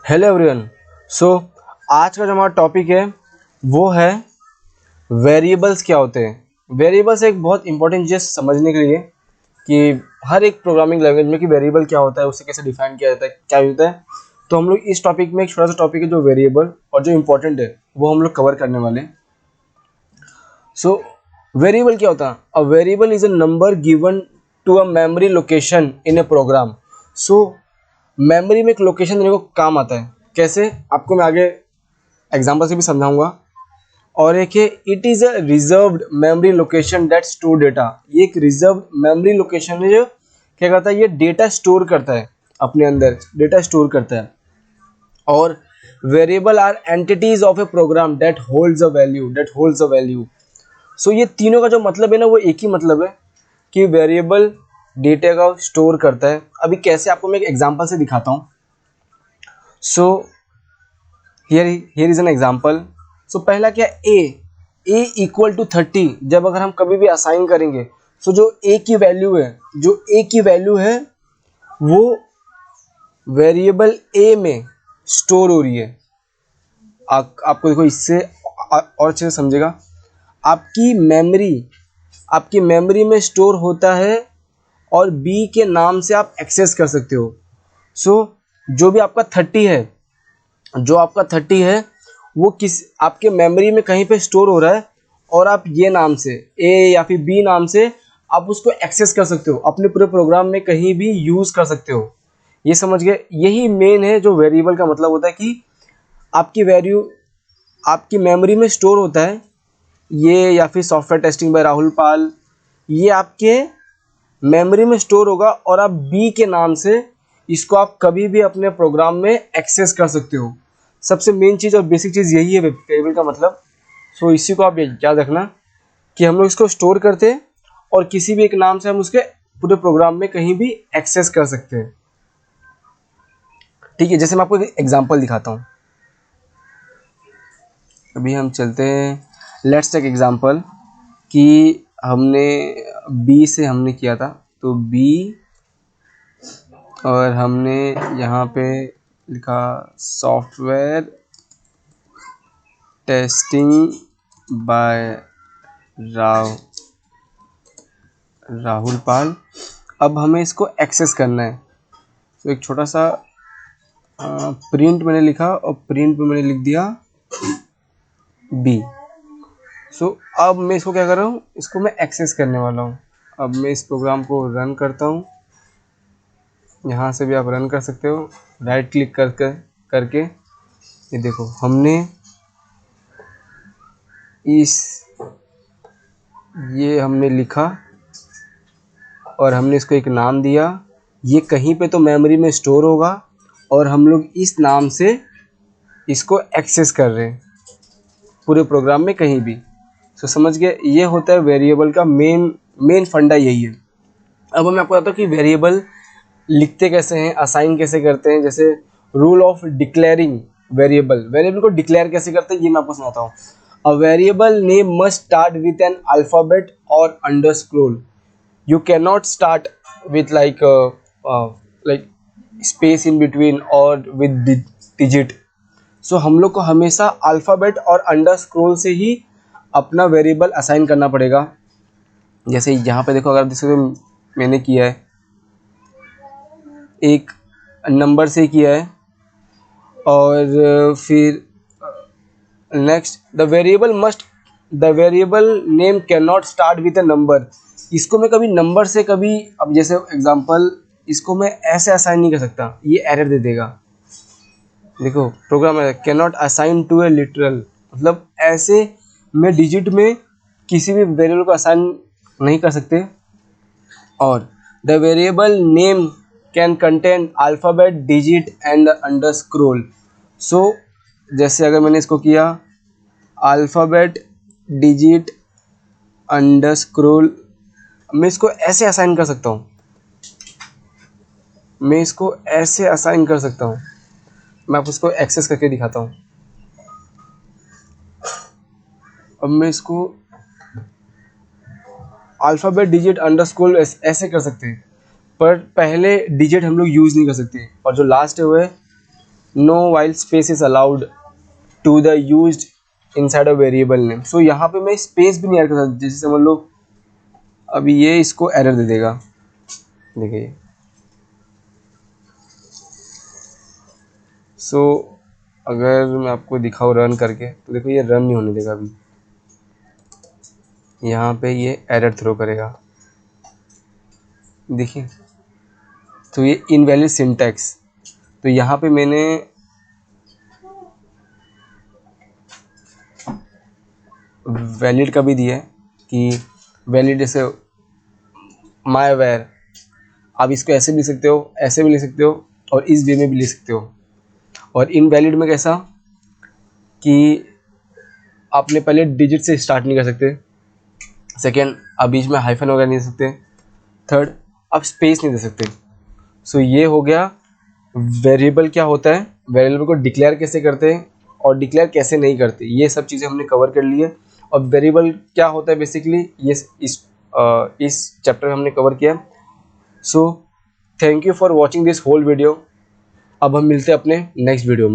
Hello everyone. सो आज का जो हमारा टॉपिक है वो है वेरिएबल्स क्या होते हैं। वेरिएबल्स एक बहुत इंपॉर्टेंट चीज़ समझने के लिए कि हर एक प्रोग्रामिंग लैंग्वेज में कि वेरिएबल क्या होता है, उसे कैसे डिफाइन किया जाता है, क्या होता है। तो हम लोग इस टॉपिक में एक छोटा सा टॉपिक है जो वेरिएबल और जो इम्पोर्टेंट है वो हम लोग कवर करने वाले हैं। सो वेरिएबल क्या होता है? A variable is a number given to a memory location in a program. So memory में एक लोकेशन देने को काम आता है। कैसे, आपको मैं आगे एग्जांपल से भी समझाऊंगा। और एक है it is a reserved memory location that store data. ये एक रिजर्व मेमोरी लोकेशन है जो क्या करता है, ये डेटा स्टोर करता है, अपने अंदर डेटा स्टोर करता है। और variable are entities of a program that holds a value. So ये तीनों का जो मतलब है ना, वो एक ही मतलब है कि वेरिएबल डेटा का स्टोर करता है। अभी कैसे, आपको मैं एक एग्जांपल से दिखाता हूँ। So here is an example. So पहला क्या, ए इक्वल टू 30। जब अगर हम कभी भी असाइन करेंगे, सो जो ए की वैल्यू है वो वेरिएबल ए में स्टोर हो रही है। आपको देखो, इससे और अच्छे से समझेगा। आपकी मेमोरी में स्टोर होता है और बी के नाम से आप एक्सेस कर सकते हो। सो जो भी आपका 30 है वो किस आपके मेमोरी में कहीं पे स्टोर हो रहा है, और आप ये नाम से ए या फिर बी नाम से आप उसको एक्सेस कर सकते हो, अपने पूरे प्रोग्राम में कहीं भी यूज़ कर सकते हो। ये समझ गए? यही मेन है जो वेरिएबल का मतलब होता है कि आपकी वैल्यू आपकी मेमोरी में स्टोर होता है। ये या फिर सॉफ्टवेयर टेस्टिंग बाय राहुल पाल, ये आपके मेमोरी में स्टोर होगा और आप बी के नाम से इसको आप कभी भी अपने प्रोग्राम में एक्सेस कर सकते हो। सबसे मेन चीज़ और बेसिक चीज़ यही है वेरिएबल का मतलब। सो इसी को आप याद रखना कि हम लोग इसको स्टोर करते हैं और किसी भी एक नाम से हम उसके पूरे प्रोग्राम में कहीं भी एक्सेस कर सकते हैं। ठीक है, जैसे मैं आपको एक एग्जांपल दिखाता हूँ। अभी हम चलते हैं, लेट्स टेक एग्जांपल कि हमने बी से हमने किया था, तो बी और हमने यहाँ पे लिखा सॉफ्टवेयर टेस्टिंग बाय राहुल पाल। अब हमें इसको एक्सेस करना है। तो एक छोटा सा प्रिंट मैंने लिखा और प्रिंट पे मैंने लिख दिया बी। सो अब मैं इसको क्या कर रहा हूँ, इसको मैं एक्सेस करने वाला हूँ। अब मैं इस प्रोग्राम को रन करता हूँ। यहाँ से भी आप रन कर सकते हो, राइट क्लिक करके। ये देखो, हमने ये हमने लिखा और हमने इसको एक नाम दिया। ये कहीं पे तो मेमोरी में स्टोर होगा और हम लोग इस नाम से इसको एक्सेस कर रहे हैं पूरे प्रोग्राम में कहीं भी। सो समझ गए, ये होता है वेरिएबल का मेन फंडा, यही है। अब मैं आपको बताता हूँ कि वेरिएबल लिखते कैसे हैं, असाइन कैसे करते हैं। जैसे रूल ऑफ डिक्लेयरिंग वेरिएबल को डिक्लेयर कैसे करते हैं, ये मैं आपको सुनाता हूँ। अ variable name must start with an alphabet और underscore. You cannot start with like space in between or with digit. So हम लोग को हमेशा अल्फ़ाबेट और अंडरस्कोर से ही अपना वेरिएबल असाइन करना पड़ेगा। जैसे यहाँ पे देखो, अगर जैसे मैंने किया है, एक नंबर से किया है और फिर next the variable name can not start with a number. इसको मैं कभी नंबर से कभी, अब जैसे एग्जांपल, इसको मैं ऐसे असाइन नहीं कर सकता, ये एरर दे देगा। देखो प्रोग्राम है can not assign to a literal, मतलब ऐसे मैं डिजिट में किसी भी वेरिएबल को असाइन नहीं कर सकते। और the variable name can contain alphabet, digit and underscore. So जैसे अगर मैंने इसको किया अल्फ़ाबेट, डिजिट, अंडरस्कोर, मैं इसको ऐसे असाइन कर सकता हूँ। मैं आपको इसको एक्सेस करके दिखाता हूँ। अब मैं इसको अल्फ़ाबेट, डिजिट, अंडरस्कोर ऐसे कर सकते हैं, पर पहले डिजिट हम लोग यूज़ नहीं कर सकते, और जो लास्ट है वो है no white space is allowed to the used inside a variable name. So यहाँ पे मैं स्पेस भी नहीं ऐड कर सकता। जैसे समझ लो अभी ये इसको एरर दे देगा, देखिए। सो अगर मैं आपको दिखाऊँ रन करके तो देखो ये रन नहीं होने देगा। अभी यहाँ पे ये एरर थ्रो करेगा, देखिए। तो ये इनवैलिड सिंटैक्स। तो यहाँ पे मैंने वैलिड का भी दिया है कि वैलिड जैसे माय वेयर, आप इसको ऐसे भी लिख सकते हो, ऐसे भी लिख सकते हो और इस वे में भी लिख सकते हो। और इनवैलिड में कैसा कि आपने पहले डिजिट से स्टार्ट नहीं कर सकते, सेकेंड आप बीच में हाइफन वगैरह नहीं दे सकते, थर्ड आप स्पेस नहीं दे सकते। सो ये हो गया वेरिएबल क्या होता है, वेरिएबल को डिक्लेयर कैसे करते हैं और डिक्लेयर कैसे नहीं करते, ये सब चीज़ें हमने कवर कर ली है। और वेरिएबल क्या होता है बेसिकली ये इस चैप्टर में हमने कवर किया। So thank you for watching this whole video. अब हम मिलते हैं अपने नेक्स्ट वीडियो में।